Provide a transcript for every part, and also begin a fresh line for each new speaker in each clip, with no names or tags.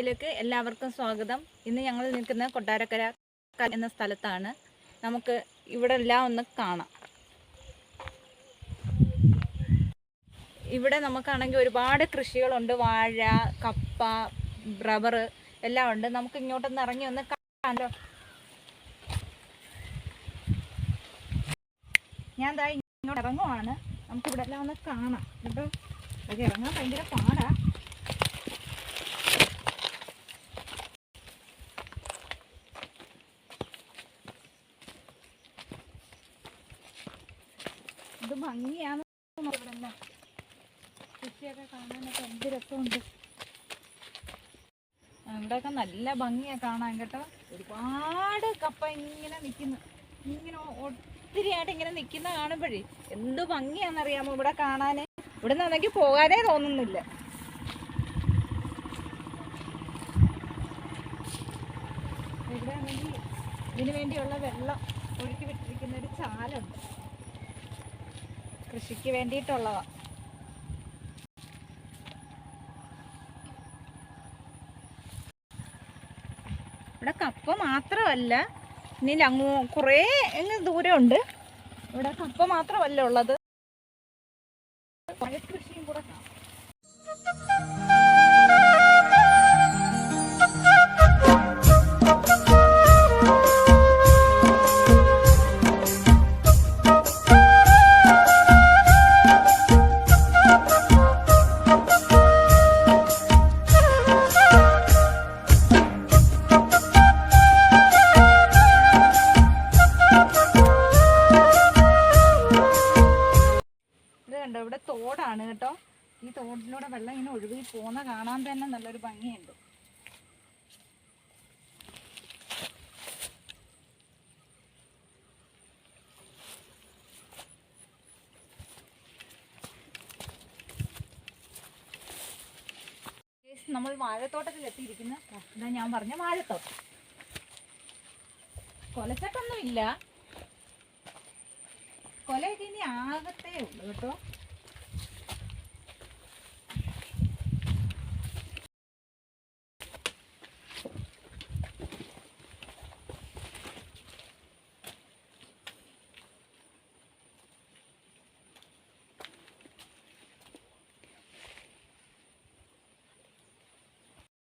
വീഡിയോയിലേക്ക് എല്ലാവർക്കും സ്വാഗതം. ഇന്ന് ഞങ്ങൾ നിൽക്കുന്ന കൊട്ടാരക്കര എന്ന സ്ഥലത്താണ്. നമുക്ക് ഇവിടെ എല്ലാം ഒന്ന് കാണാം. ഇവിടെ നമുക്കാണെങ്കിൽ ഒരുപാട് കൃഷികളുണ്ട്. വാഴ, കപ്പ, റബ്ബർ എല്ലാം ഉണ്ട്. നമുക്ക് ഇങ്ങോട്ടൊന്ന് ഇറങ്ങി ഒന്ന് കാണാമല്ലോ. ഞാൻ ദാ ഇങ്ങോട്ട് ഇറങ്ങുവാണ്. നമുക്കിവിടെ എല്ലാം ഒന്ന് കാണാം കേട്ടോ. അത് ഇറങ്ങാൻ ഭയങ്കര പാടാ. ഇത് ഭംഗിയാണ്. ഇവിടെ കൃഷിയൊക്കെ കാണാനൊക്കെ എന്ത് രസമുണ്ട്. ഇവിടെയൊക്കെ നല്ല ഭംഗിയാണ് കാണാൻ കേട്ടോ. ഒരുപാട് കപ്പ ഇങ്ങനെ നിൽക്കുന്നു. ഇങ്ങനെ ഒത്തിരിയായിട്ട് ഇങ്ങനെ നിൽക്കുന്ന കാണുമ്പോഴേ എന്ത് ഭംഗിയാണെന്നറിയാമോ ഇവിടെ കാണാൻ. ഇവിടെ നിന്നാണെങ്കിൽ പോകാനേ തോന്നുന്നില്ല. ഇവിടെ ആണെങ്കിൽ ഇതിനു വേണ്ടിയുള്ള വെള്ളം ഒഴുക്കി വിട്ടിരിക്കുന്ന ഒരു ചാലുണ്ട്. കൃഷിക്ക് വേണ്ടിയിട്ടുള്ളതാ. ഇവിടെ കപ്പ മാത്രമല്ല, ഇനി അങ്ങ് കുറേ ദൂരമുണ്ട്. ഇവിടെ കപ്പ മാത്രമല്ല ഉള്ളത്, കൃഷിയും കൂടെ കാണാം. ഇവിടെ തോടാണ് കേട്ടോ. ഈ തോടിലൂടെ വെള്ളം ഇങ്ങനെ ഒഴുകി പോകുന്ന കാണാൻ തന്നെ നല്ലൊരു ഭംഗിയുണ്ട്. നമ്മൾ വാഴത്തോട്ടത്തിൽ എത്തിയിരിക്കുന്ന ഇതാ ഞാൻ പറഞ്ഞ വാഴത്തോട്ടം. കൊലച്ചട്ടൊന്നും ഇല്ല, കൊലയൊക്കെ ഇനി ആകത്തേ ഉള്ളു കേട്ടോ.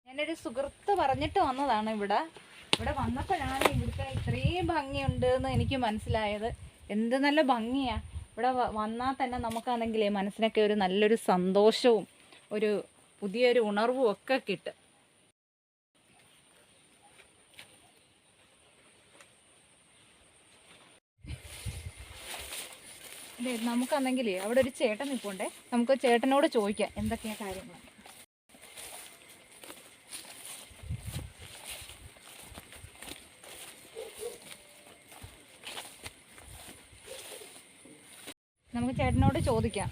ഞാനൊരു സുഹൃത്ത് പറഞ്ഞിട്ട് വന്നതാണ്. ഇവിടെ വന്നപ്പോഴാണ് ഇവിടുത്തെ ഇത്രയും ഭംഗിയുണ്ട് എന്ന് എനിക്ക് മനസ്സിലായത്. എന്ത് നല്ല ഭംഗിയാ. ഇവിടെ വന്നാൽ തന്നെ നമുക്കാണെങ്കിലേ മനസ്സിനൊക്കെ ഒരു നല്ലൊരു സന്തോഷവും ഒരു പുതിയൊരു ഉണർവും ഒക്കെ കിട്ടും. അതെ, നമുക്കാണെങ്കിലേ അവിടെ ഒരു ചേട്ടൻ നിൽപ്പുണ്ടേ. നമുക്ക് ചേട്ടനോട് ചോദിക്കാം എന്തൊക്കെയാ കാര്യങ്ങൾ. നമുക്ക് ചേട്ടനോട് ചോദിക്കാം.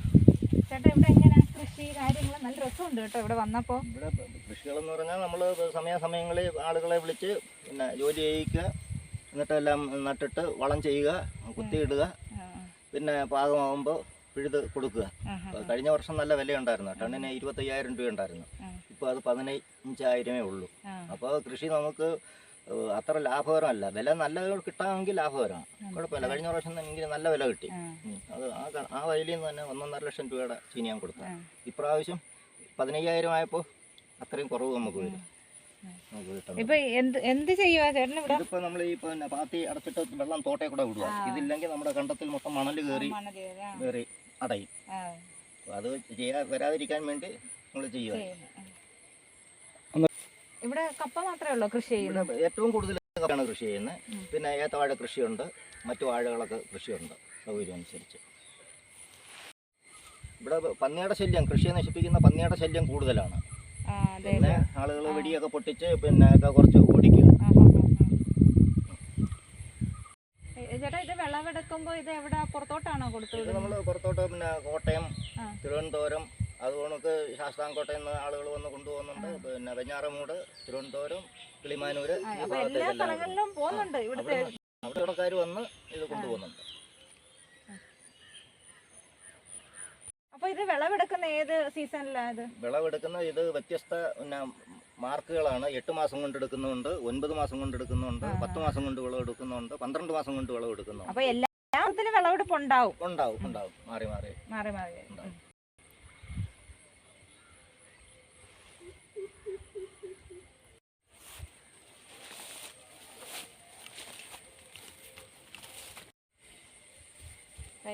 ചേട്ടാ, ഇവിടെ എങ്ങനെയാ കൃഷി കാര്യങ്ങൾ? നല്ല രസമുണ്ട് കേട്ടോ ഇവിടെ വന്നപ്പോൾ.
ഇവിടെ കൃഷികളെന്ന് പറഞ്ഞാൽ നമ്മൾ സമയാസമയങ്ങളിൽ ആളുകളെ വിളിച്ച് പിന്നെ ജോലി ചെയ്യിക്കുക, എന്നിട്ടെല്ലാം നട്ടിട്ട് വളം ചെയ്യുക, കുത്തിയിടുക, പിന്നെ പാകമാകുമ്പോൾ പിഴുത് കൊടുക്കുക. കഴിഞ്ഞ വർഷം നല്ല വിലയുണ്ടായിരുന്നു. ടണ്ണിന് 25,000 രൂപ ഉണ്ടായിരുന്നു. ഇപ്പോൾ അത് 15,000 ഉള്ളൂ. അപ്പോൾ കൃഷി നമുക്ക് അത്ര ലാഭകരമല്ല. വില നല്ല കിട്ടാമെങ്കിൽ ലാഭകരമാണ്, കുഴപ്പമില്ല. കഴിഞ്ഞ പ്രാവശ്യം എനിക്ക് നല്ല വില കിട്ടി. അത് ആ വയലിൽ നിന്ന് തന്നെ 1.5 ലക്ഷം രൂപയുടെ ചീനി ഞാൻ കൊടുത്തു. ഇപ്രാവശ്യം 15,000 ആയപ്പോൾ അത്രയും കുറവ് നമുക്ക് വരും. ഇതിപ്പോ നമ്മൾ ഈ പാത്തി അടച്ചിട്ട് വെള്ളം തോട്ടേ കൂടെ വിടുക. ഇതില്ലെങ്കിൽ നമ്മുടെ കണ്ടത്തിൽ മൊത്തം മണൽ കയറി അടയും. അത് വരാതിരിക്കാൻ വേണ്ടി നമ്മൾ ചെയ്യുക.
ഇവിടെ കപ്പ മാത്രമേ ഉള്ളൂ കൃഷി ചെയ്യുന്നത്?
ഏറ്റവും കൂടുതൽ കപ്പയാണ് കൃഷി ചെയ്യുന്നത്. പിന്നെ ഏത്തവാഴ കൃഷിയുണ്ട്, മറ്റു വാഴകളൊക്കെ കൃഷിയുണ്ട് സൗകര്യം അനുസരിച്ച്. ഇവിടെ പന്നിയുടെ ശല്യം, കൃഷിയെ നശിപ്പിക്കുന്ന പന്നിയുടെ ശല്യം കൂടുതലാണ്. പിന്നെ ആളുകൾ വെടിയൊക്കെ പൊട്ടിച്ച് പിന്നെ കുറച്ച് ഓടിക്കുക.
ചേട്ടാ, ഇത് വിളവെടുക്കുമ്പോൾ ഇത് എവിടെ, പുറത്തോട്ടാണോ കൊടുത്തത്?
ഇത് നമ്മൾ പുറത്തോട്ട്, പിന്നെ കോട്ടയം, തിരുവനന്തപുരം, അതുകൊണ്ട് ശാസ്താംകോട്ടയിൽ നിന്ന് ആളുകൾ വന്ന് കൊണ്ടുപോകുന്നുണ്ട്. പിന്നെ വെഞ്ഞാറമൂട്, തിരുവനന്തപുരം, കിളിമാനൂര്, അവിടെക്കാർ വന്ന് ഇത് കൊണ്ടുപോകുന്നുണ്ട്.
അപ്പൊ ഇത് വിളവെടുക്കുന്ന ഏത് സീസണിലാണ്? വിളവെടുക്കുന്ന
ഇത് വ്യത്യസ്ത പിന്നെ മാർക്കുകളാണ്. 8 മാസം കൊണ്ട് എടുക്കുന്നുണ്ട്, 9 മാസം കൊണ്ട് എടുക്കുന്നുണ്ട്, 10 മാസം കൊണ്ട് വിളവെടുക്കുന്നുണ്ട്, 12 മാസം കൊണ്ട് വിളവെടുക്കുന്നുണ്ട്.
അപ്പൊ എല്ലാത്തിലും വിളവെടുപ്പ് ഉണ്ടാവും.
മാറി
ഉണ്ടാവും.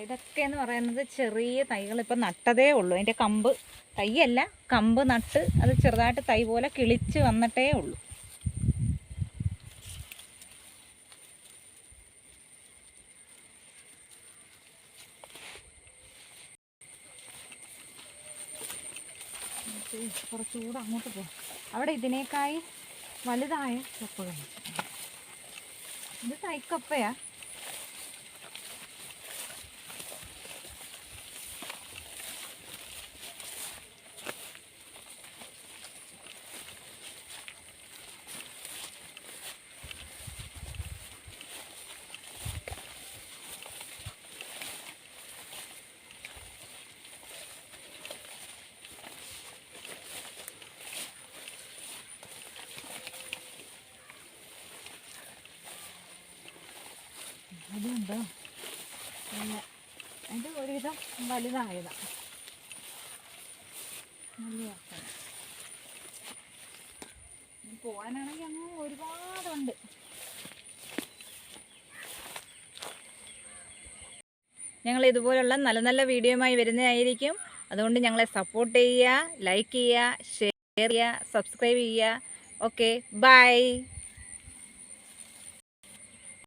ഇതൊക്കെ എന്ന് പറയുന്നത് ചെറിയ തൈകൾ ഇപ്പം നട്ടതേ ഉള്ളൂ. അതിൻ്റെ കമ്പ് തൈയല്ല, കമ്പ് നട്ട് അത് ചെറുതായിട്ട് തൈ പോലെ കിളിച്ച് വന്നിട്ടേ ഉള്ളൂ. കുറച്ചുകൂടെ അങ്ങോട്ട് പോകും. അവിടെ ഇതിനേക്കായി വലുതായ കപ്പകൾ. ഇത് തൈക്കപ്പയാ. അതുണ്ടോ? പിന്നെ ഇത് ഒരുവിധം വലുതായതാണ്. പോകാനാണെങ്കിൽ അങ്ങ് ഒരുപാടുണ്ട്. ഞങ്ങൾ ഇതുപോലുള്ള നല്ല നല്ല വീഡിയോയുമായി വരുന്നതായിരിക്കും. അതുകൊണ്ട് ഞങ്ങളെ സപ്പോർട്ട് ചെയ്യുക, ലൈക്ക് ചെയ്യുക, ഷെയർ ചെയ്യുക, സബ്സ്ക്രൈബ് ചെയ്യുക. Okay, by.